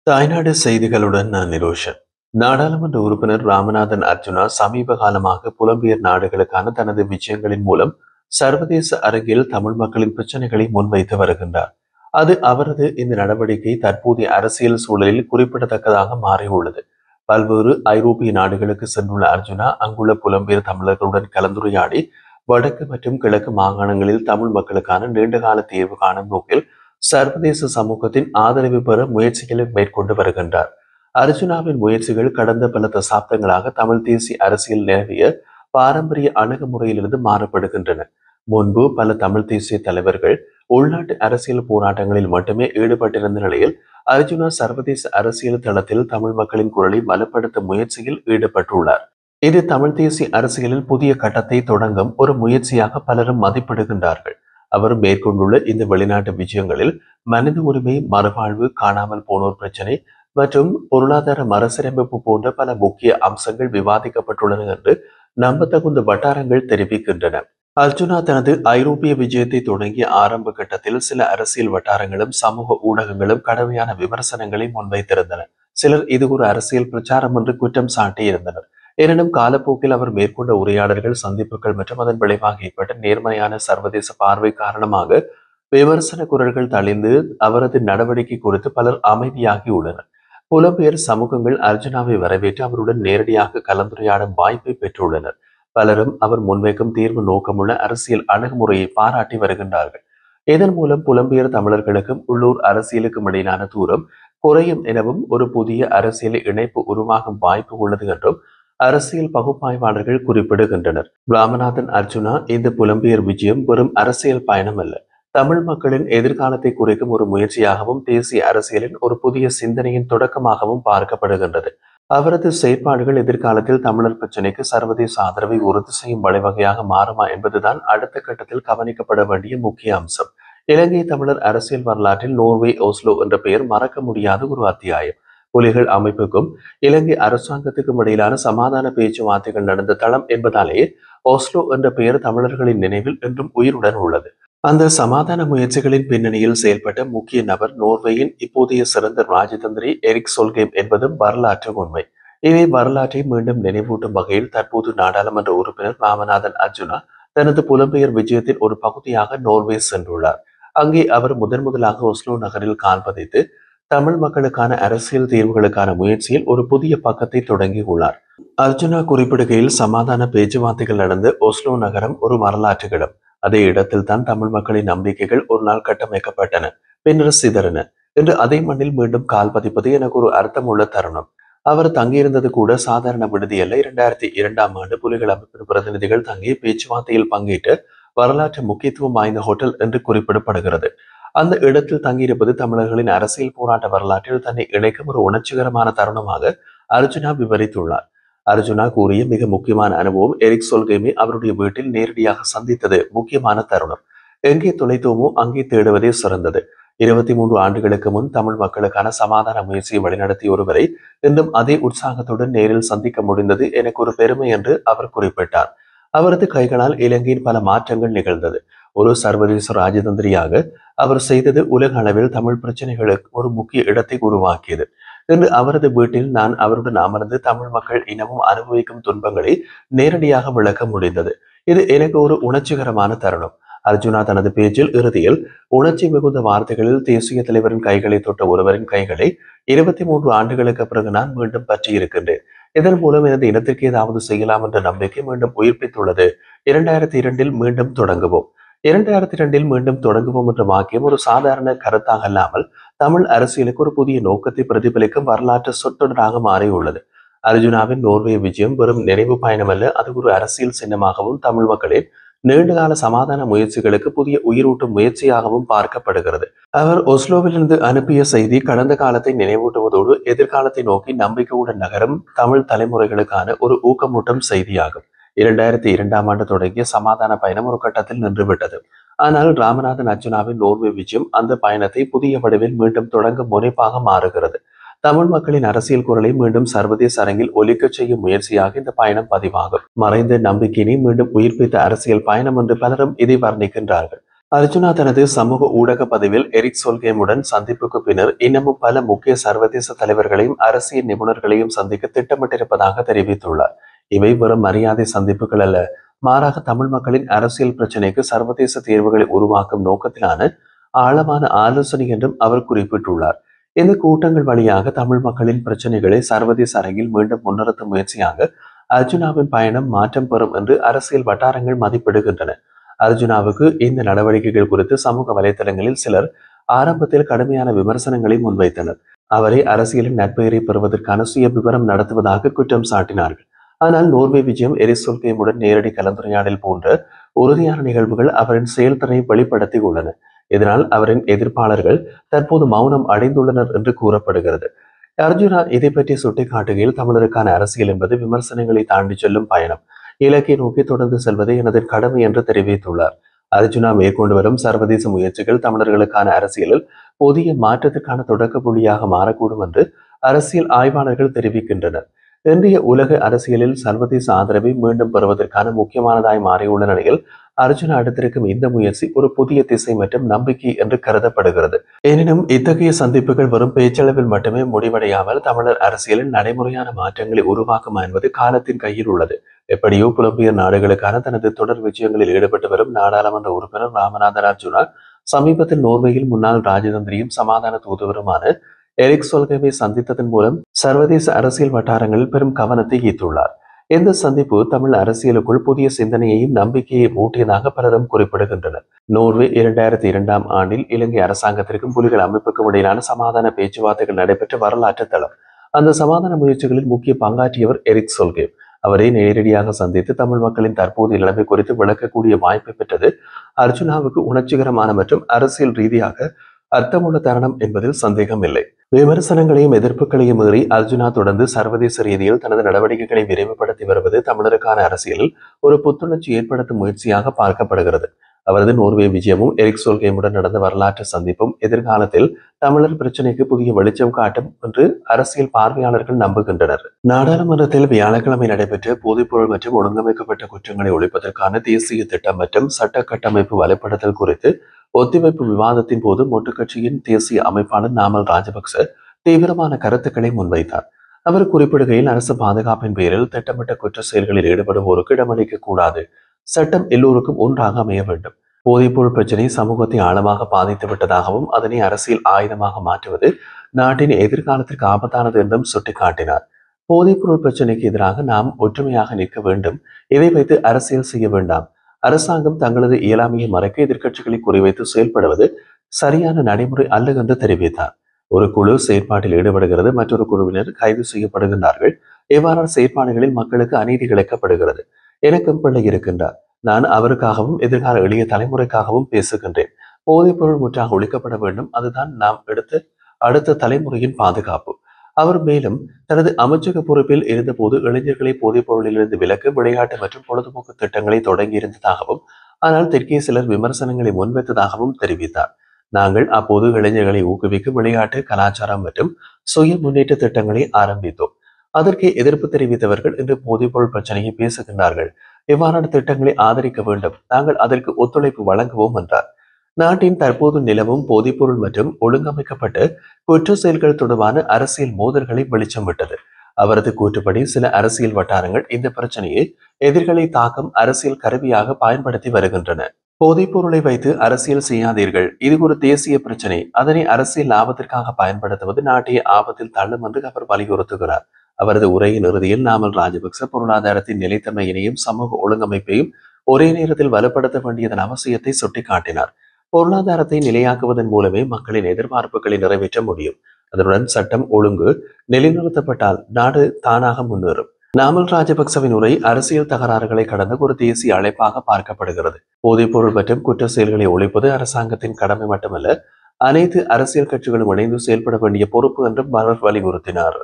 தாய்நாடு செய்திகளுடன் நான் நிரோஷன். நாடாளுமன்ற உறுப்பினர் ராமநாதன் அர்ஜுனா சமீப காலமாக புலம்பெயர் நாடுகளுக்கான தனது விஜயங்களின் மூலம் சர்வதேச அரங்கில் தமிழ் மக்களின் பிரச்சனைகளை முன்வைத்து வருகின்றார். அது அவரது இந்த நடவடிக்கை தற்போதைய அரசியல் சூழலில் குறிப்பிடத்தக்கதாக மாறியுள்ளது. பல்வேறு ஐரோப்பிய நாடுகளுக்கு சென்றுள்ள அர்ஜுனா அங்குள்ள புலம்பெயர் தமிழர்களுடன் கலந்துரையாடி வடக்கு மற்றும் கிழக்கு மாகாணங்களில் தமிழ் மக்களுக்கான நீண்டகால தீர்வு காணும் நோக்கில் சர்வதேச சமூகத்தின் ஆதரவு பெற முயற்சிகளை மேற்கொண்டு வருகின்றார். அர்ஜுனாவின் முயற்சிகள் கடந்த பல தசாப்தங்களாக தமிழ் தேசிய அரசியல் நிலவிய பாரம்பரிய அணுகுமுறையிலிருந்து மாறுபடுகின்றன. முன்பு பல தமிழ் தேசிய தலைவர்கள் உள்நாட்டு அரசியல் போராட்டங்களில் மட்டுமே ஈடுபட்டிருந்த நிலையில் அர்ஜுனா சர்வதேச அரசியல் தளத்தில் தமிழ் மக்களின் குரலை பலப்படுத்தும் முயற்சியில் ஈடுபட்டுள்ளார். இது தமிழ் தேசிய அரசியலில் புதிய கட்டத்தை தொடங்கும் ஒரு முயற்சியாக பலரும் மதிப்பிடுகின்றார்கள். அவர் மேற்கொண்டுள்ள இந்த வெளிநாட்டு விஜயங்களில் மனித உரிமை, மறுவாழ்வு, காணாமல் போனோர் பிரச்சினை மற்றும் பொருளாதார மறுசீரமைப்பு போன்ற பல முக்கிய அம்சங்கள் விவாதிக்கப்பட்டுள்ளன என்று நம்பத்தகுந்த வட்டாரங்கள் தெரிவிக்கின்றன. அர்ஜுனா தனது ஐரோப்பிய விஜயத்தை தொடங்கிய ஆரம்ப கட்டத்தில் சில அரசியல் வட்டாரங்களும் சமூக ஊடகங்களும் கடுமையான விமர்சனங்களை முன்வைத்திருந்தன. சிலர் இது ஒரு அரசியல் பிரச்சாரம் என்று குற்றம் சாட்டியிருந்தனர். எனினும் காலப்போக்கில் அவர் மேற்கொண்ட உரையாடல்கள், சந்திப்புகள் மற்றும் அதன் விளைவாக ஏற்பட்ட நேர்மறையான சர்வதேச பார்வை காரணமாக விமர்சன குரல்கள் தணிந்து அவரது நடவடிக்கை குறித்து பலர் அமைதியாகி உள்ளனர். புலம்பெயர் சமூகங்கள் அர்ஜுனாவை வரவேற்று அவருடன் நேரடியாக கலந்துரையாடும் வாய்ப்பை பெற்றுள்ளனர். பலரும் அவர் முன்வைக்கும் தீர்வு நோக்கமுள்ள அரசியல் அணுகுமுறையை பாராட்டி வருகின்றார்கள். இதன் மூலம் புலம்பெயர் தமிழர்களுக்கும் உள்ளூர் அரசியலுக்கும் இடையிலான தூரம் குறையும் எனவும் ஒரு புதிய அரசியல் இணைப்பு உருவாகும் வாய்ப்பு உள்ளது என்றும் அரசியல் பகுப்பாய்வாளர்கள் குறிப்பிடுகின்றனர். ராமநாதன் அர்ஜுனா இந்த புலம்பெயர் விஜயம் வெறும் அரசியல் பயணம் அல்ல, தமிழ் மக்களின் எதிர்காலத்தை குறைக்கும் ஒரு முயற்சியாகவும் தேசிய அரசியலின் ஒரு புதிய சிந்தனையின் தொடக்கமாகவும் பார்க்கப்படுகின்றது. அவரது செயற்பாடுகள் எதிர்காலத்தில் தமிழர் பிரச்சினைக்கு சர்வதேச ஆதரவை உறுதி செய்யும் வழிவகையாக மாறுமா என்பதுதான் அடுத்த கட்டத்தில் கவனிக்கப்பட வேண்டிய முக்கிய அம்சம். இலங்கை தமிழர் அரசியல் வரலாற்றில் நோர்வே ஓஸ்லோ என்ற பெயர் மறக்க முடியாத ஒரு அத்தியாயம். புலிகள் அமைப்புக்கும் இலங்கை அரசாங்கத்துக்கும் இடையிலான சமாதான பேச்சுவார்த்தைகள் நடந்த தளம் என்பதாலேயே ஓஸ்லோ என்ற பெயர் தமிழர்களின் நினைவில் என்றும் உயிருடன் உள்ளது. அந்த சமாதான முயற்சிகளின் பின்னணியில் செயல்பட்ட முக்கிய நபர் நோர்வேயின் இப்போதைய சிறந்த ராஜதந்திரி எரிக் சொல்கேம் என்பதும் வரலாற்று உண்மை. இவை வரலாற்றை மீண்டும் நினைவூட்டும் வகையில் தற்போது நாடாளுமன்ற உறுப்பினர் ராமநாதன் அர்ஜுனா தனது புலம்பெயர் விஜயத்தின் ஒரு பகுதியாக நோர்வே சென்றுள்ளார். அங்கே அவர் முதலாக ஒஸ்லோ நகரில் கால் பதித்து தமிழ் மக்களுக்கான அரசியல் தீர்வுகளுக்கான முயற்சியில் ஒரு புதிய பக்கத்தை தொடங்கியுள்ளார். அர்ஜுனா குறிப்பிடுகையில், சமாதான பேச்சுவார்த்தைகள் நடந்த ஒஸ்லோ நகரம் ஒரு வரலாற்று இடம். அதே இடத்தில் தான் தமிழ் மக்களின் நம்பிக்கைகள் ஒரு நாள் கட்டமைக்கப்பட்டன, பின்னர் சிதறின. என்று அதே மண்ணில் மீண்டும் கால் பதிப்பது எனக்கு ஒரு அர்த்தமுள்ள தருணம். அவர் தங்கியிருந்தது கூட சாதாரண விடுதி அல்ல. 2002ஆம் ஆண்டு புலிகள் அமைப்பின் பிரதிநிதிகள் தங்கி பேச்சுவார்த்தையில் பங்கேற்ற வரலாற்று முக்கியத்துவம் வாய்ந்த ஹோட்டல் என்று குறிப்பிடப்படுகிறது. அந்த இடத்தில் தங்கியிருப்பது தமிழர்களின் அரசியல் போராட்ட வரலாற்றில் தன்னை இணைக்கும் ஒரு உணர்ச்சிகரமான தருணமாக அர்ஜுனா விவரித்துள்ளார். அர்ஜுனா கூறிய மிக முக்கியமான அனுபவம் எரிக் சொல்கேமை அவருடைய வீட்டில் நேரடியாக சந்தித்தது முக்கியமான தருணம். எங்கே தொலைத்தோமோ அங்கே தேடுவதே சிறந்தது. 23 ஆண்டுகளுக்கு முன் தமிழ் மக்களுக்கான சமாதான முயற்சியை வழிநடத்திய ஒருவரை இன்னும் அதே உற்சாகத்துடன் நேரில் சந்திக்க முடிந்தது எனக்கு ஒரு பெருமை என்று அவர் குறிப்பிட்டார். அவரது கைகளால் இலங்கையின் பல மாற்றங்கள் நிகழ்ந்தது. ஒரு சர்வதேச ராஜதந்திரியாக அவர் செய்தது உலக அளவில் தமிழ் பிரச்சனைகளுக்கு ஒரு முக்கிய இடத்தை உருவாக்கியது. இன்று அவரது வீட்டில் நான் அவருடன் அமர்ந்து தமிழ் மக்கள் இனமும் அனுபவிக்கும் துன்பங்களை நேரடியாக விளக்க முடிந்தது. இது எனக்கு ஒரு உணர்ச்சிகரமான தருணம். அர்ஜுனா தனது பேச்சில் இறுதியில் உணர்ச்சி மிகுந்த வார்த்தைகளில் தேசிய தலைவரின் கைகளை தொட்ட ஒருவரின் கைகளை 23 ஆண்டுகளுக்கு பிறகு நான் மீண்டும் பற்றி இருக்கின்றேன். இதன் மூலம் எனது இனத்திற்கு ஏதாவது செய்யலாம் என்ற நம்பிக்கை மீண்டும் உயிர்ப்பித்துள்ளது. 2002 மீண்டும் தொடங்குவோம். 2002 மீண்டும் தொடங்குவோம் என்ற வாக்கியம் ஒரு சாதாரண கருத்தாக அல்லாமல் தமிழ் அரசியலுக்கு ஒரு புதிய நோக்கத்தை பிரதிபலிக்கும் வரலாற்று சொற்றொடராக மாறியுள்ளது. அர்ஜுனாவின் நோர்வே விஜயம் வெறும் நினைவு பயணம் அல்ல, அது ஒரு அரசியல் சின்னமாகவும் தமிழ் மக்களின் நீண்டகால சமாதான முயற்சிகளுக்கு புதிய உயிரூட்டும் முயற்சியாகவும் பார்க்கப்படுகிறது. அவர் ஒஸ்லோவிலிருந்து அனுப்பிய செய்தி கடந்த காலத்தை நினைவூட்டுவதோடு எதிர்காலத்தை நோக்கி நம்பிக்கையுடன் நகரும் தமிழ் தலைமுறைகளுக்கான ஒரு ஊக்கமூட்டும் செய்தியாகும். 2002ஆம் ஆண்டு தொடங்கிய சமாதான பயணம் ஒரு கட்டத்தில் நின்றுவிட்டது. ஆனால் ராமநாதன் அர்ஜுனாவின் நோர்வே விஜயம் அந்த பயணத்தை புதிய வடிவில் மீண்டும் தொடங்கும் முனைப்பாக மாறுகிறது. தமிழ் மக்களின் அரசியல் குரலை மீண்டும் சர்வதேச அரங்கில் ஒலிக்கச் செய்யும் முயற்சியாக இந்த பயணம் பதிவாகும். மறைந்த நம்பிக்கையினை மீண்டும் உயிர்ப்பித்த அரசியல் பயணம் என்று பலரும் இதை வர்ணிக்கின்றார்கள். அர்ஜுனா தனது சமூக ஊடக பதிவில் எரிக் சொல்கேமுடன் சந்திப்புக்கு பின்னர் இன்னமும் பல முக்கிய சர்வதேச தலைவர்களையும் அரசியல் நிபுணர்களையும் சந்திக்க திட்டமிட்டிருப்பதாக தெரிவித்துள்ளார். இவை வெறும் மரியாதை சந்திப்புகள் அல்ல, மாறாக தமிழ் மக்களின் அரசியல் பிரச்சினைக்கு சர்வதேச தீர்வுகளை உருவாக்கும் நோக்கத்திலான ஆழமான ஆலோசனை என்றும் அவர் குறிப்பிட்டுள்ளார். இந்த கூட்டங்கள் வழியாக தமிழ் மக்களின் பிரச்சனைகளை சர்வதேச அரங்கில் மீண்டும் முன்னிறுத்தும் முயற்சியாக அர்ஜுனாவின் பயணம் மாற்றம் பெறும் என்று அரசியல் வட்டாரங்கள் மதிப்பிடுகின்றன. அர்ஜுனாவுக்கு இந்த நடவடிக்கைகள் குறித்து சமூக வலைதளங்களில் சிலர் ஆரம்பத்தில் கடுமையான விமர்சனங்களை முன்வைத்தனர். அவரை அரசியலின் நற்பெயரை பெறுவதற்கான சுய விவரம் நடத்துவதாக குற்றம் சாட்டினார்கள். ஆனால் நோர்வே விஜயம் எரிசொல்கேமுடன் நேரடி கலந்துரையாடல் போன்ற உறுதியான நிகழ்வுகள் அவரின் செயல்திறனை வெளிப்படுத்தி உள்ளன. இதனால் அவரின் எதிர்ப்பாளர்கள் தற்போது மௌனம் அடைந்துள்ளனர் என்று கூறப்படுகிறது. அர்ஜுனா இதை பற்றி சுட்டிக்காட்டுகையில், தமிழருக்கான அரசியல் என்பது விமர்சனங்களை தாண்டி செல்லும் பயணம். இலக்கை நோக்கி தொடர்ந்து செல்வதே எனது கடமை என்று தெரிவித்துள்ளார். அர்ஜுனா மேற்கொண்டு வரும் சர்வதேச முயற்சிகள் தமிழர்களுக்கான அரசியலில் புதிய மாற்றத்திற்கான தொடக்க புள்ளியாக மாறக்கூடும் என்று அரசியல் ஆய்வாளர்கள் தெரிவிக்கின்றனர். இன்றைய உலக அரசியலில் சர்வதேச ஆதரவை மீண்டும் பெறுவதற்கான முக்கியமானதாய் மாறியுள்ள நிலையில் அர்ஜுனா எடுத்திருக்கும் இந்த முயற்சி ஒரு புதிய திசை மற்றும் நம்பிக்கை என்று கருதப்படுகிறது. எனினும் இத்தகைய சந்திப்புகள் வெறும் பேச்சளவில் மட்டுமே முடிவடையாமல் தமிழர் அரசியலில் நடைமுறையான மாற்றங்களை உருவாக்குமா என்பது காலத்தின் கையில் உள்ளது. எப்படியோ புலம்பெயர் நாடுகளுக்கான தனது தொடர் விஜயங்களில் ஈடுபட்டு வரும் நாடாளுமன்ற உறுப்பினர் ராமநாதன் அர்ஜுனா சமீபத்தில் நோர்வேயில் முன்னாள் ராஜதந்திரியும் சமாதான தூதுவருமான எரிக் சொல்கேவை சந்தித்ததன் மூலம் சர்வதேச அரசியல் வட்டாரங்களில் பெரும் கவனத்தை ஈர்த்துள்ளார். இந்த சந்திப்பு தமிழ் அரசியலுக்குள் புதிய சிந்தனையையும் நம்பிக்கையை ஊட்டியதாக பலரும் குறிப்பிடுகின்றனர். நோர்வே 2002ஆம் ஆண்டில் இலங்கை அரசாங்கத்திற்கும் புலிகள் அமைப்புக்கும் இடையிலான சமாதான பேச்சுவார்த்தைகள் நடைபெற்ற வரலாற்று தளம். அந்த சமாதான முயற்சிகளில் முக்கிய பங்காற்றியவர் எரிக் சொல்கேவ். அவரை நேரடியாக சந்தித்து தமிழ் மக்களின் தற்போதைய நிலைமை குறித்து விளக்கக்கூடிய வாய்ப்பை பெற்றது அர்ஜுனாவுக்கு உணர்ச்சிகரமான மற்றும் அரசியல் ரீதியாக அர்த்தமுள்ள தருணம் என்பதில் சந்தேகம் இல்லை. விமர்சனங்களையும் எதிர்ப்புகளையும் மீறி அர்ஜுனா தொடர்ந்து சர்வதேச ரீதியில் தனது நடவடிக்கைகளை விரைவுபடுத்தி வருவது தமிழருக்கான அரசியலில் ஒரு புத்துணர்ச்சி ஏற்படுத்தும் முயற்சியாக பார்க்கப்படுகிறது. அவரது நோர்வே விஜயமும் எரிக் சொல்கேமுடன் நடந்த வரலாற்று சந்திப்பும் எதிர்காலத்தில் தமிழர் பிரச்சினைக்கு புதிய வெளிச்சம் காட்டும் என்று அரசியல் பார்வையாளர்கள் நம்புகின்றனர். நாடாளுமன்றத்தில் வியாழக்கிழமை நடைபெற்ற போதைப்பொருள் மற்றும் ஒழுங்கமைக்கப்பட்ட குற்றங்களை ஒழிப்பதற்கான தேசிய திட்டம் மற்றும் சட்ட கட்டமைப்பு வலுப்படுத்தல் குறித்து ஒத்திவைப்பு விவாதத்தின் போது மொட்டு கட்சியின் தேசிய அமைப்பாளர் நாமல் ராஜபக்ச தீவிரமான கருத்துக்களை முன்வைத்தார். அவர் குறிப்பிடுகையில், அரசு பாதுகாப்பின் பேரில் திட்டமிட்ட குற்ற செயல்களில் ஈடுபடுவோருக்கு இடமளிக்க கூடாது. சட்டம் எல்லோருக்கும் ஒன்றாக அமைய வேண்டும். போதைப்பொருள் பிரச்சினை சமூகத்தை ஆழமாக பாதித்து விட்டதாகவும் அதனை அரசியல் ஆயுதமாக மாற்றுவது நாட்டின் எதிர்காலத்திற்கு ஆபத்தானது என்றும் சுட்டிக்காட்டினார். போதைப்பொருள் பிரச்சினைக்கு எதிராக நாம் ஒற்றுமையாக நிற்க வேண்டும். இதை வைத்து அரசியல் செய்ய வேண்டாம். அரசாங்கம் தங்களது இயலாமையை மறைக்க எதிர்க்கட்சிகளை குறிவைத்து செயல்படுவது சரியான நடைமுறை அல்ல என்று தெரிவித்தார். ஒரு குழு செயற்பாட்டில் ஈடுபடுகிறது, மற்றொரு குழுவினர் கைது செய்யப்படுகின்றார்கள். இவ்வாறான செயற்பாடுகளில் மக்களுக்கு அநீதி இழைக்கப்படுகிறது. எனக்கும் பிள்ளை இருக்கின்றார். நான் அவருக்காகவும் எதிர்கால எளிய தலைமுறைக்காகவும் பேசுகின்றேன். போதைப் பொருள் முற்றாக ஒழிக்கப்பட வேண்டும். அதுதான் நாம் எடுத்த அடுத்த தலைமுறையின் பாதுகாப்பு. அவர் மேலும் தனது அமைச்சக பொறுப்பில் இருந்தபோது இளைஞர்களை போதைப் பொருளிலிருந்து விலக்கு, விளையாட்டு மற்றும் பொழுதுபோக்கு திட்டங்களை தொடங்கியிருந்ததாகவும், ஆனால் தெற்கே சிலர் விமர்சனங்களை முன்வைத்ததாகவும் தெரிவித்தார். நாங்கள் அப்போது இளைஞர்களை ஊக்குவிக்கும் விளையாட்டு, கலாச்சாரம் மற்றும் சுய முன்னேற்ற திட்டங்களை ஆரம்பித்தோம். அதற்கு எதிர்ப்பு தெரிவித்தவர்கள் இன்று போதைப்பொருள் பிரச்சனையை பேசுகின்றார்கள். இவ்வாறான திட்டங்களை ஆதரிக்க வேண்டும். நாங்கள் அதற்கு ஒத்துழைப்பு வழங்குவோம் என்றார். நாட்டின் தற்போது நிலவும் போதைப்பொருள் மற்றும் ஒழுங்கமைக்கப்பட்ட குற்ற செயல்கள் தொடர்பான அரசியல் மோதல்களை வெளிச்சம் விட்டது. அவரது கூற்றுப்படி சில அரசியல் வட்டாரங்கள் இந்த பிரச்சனையை எதிர்களை தாக்கும் அரசியல் கருவியாக பயன்படுத்தி வருகின்றன. போதைப் பொருளை வைத்து அரசியல் செய்யாதீர்கள். இது ஒரு தேசிய பிரச்சனை. அதனை அரசியல் லாபத்திற்காக பயன்படுத்துவது நாட்டையே ஆபத்தில் தள்ளும் என்று அவர் வலியுறுத்துகிறார். அவரது உரையின் இறுதியில் நாமல் ராஜபக்ச பொருளாதாரத்தின் நிலைத்தன்மையினையும் சமூக ஒழுங்கமைப்பையும் ஒரே நேரத்தில் வலுப்படுத்த வேண்டியதன் அவசியத்தை சுட்டிக்காட்டினார். பொருளாதாரத்தை நிலையாக்குவதன் மூலமே மக்களின் எதிர்பார்ப்புகளை நிறைவேற்ற முடியும். அதனுடன் சட்டம் ஒழுங்கு நிலைநிறுத்தப்பட்டால் நாடு தானாக முன்னேறும். நாமல் ராஜபக்சவின் உரை அரசியல் தகராறுகளை கடந்த ஒரு தேசிய அழைப்பாக பார்க்கப்படுகிறது. போதைப்பொருள் மற்றும் குற்ற செயல்களை ஒழிப்பது அரசாங்கத்தின் கடமை மட்டுமல்ல, அனைத்து அரசியல் கட்சிகளும் இணைந்து செயல்பட வேண்டிய பொறுப்பு என்றும் அவர் வலியுறுத்தினார்.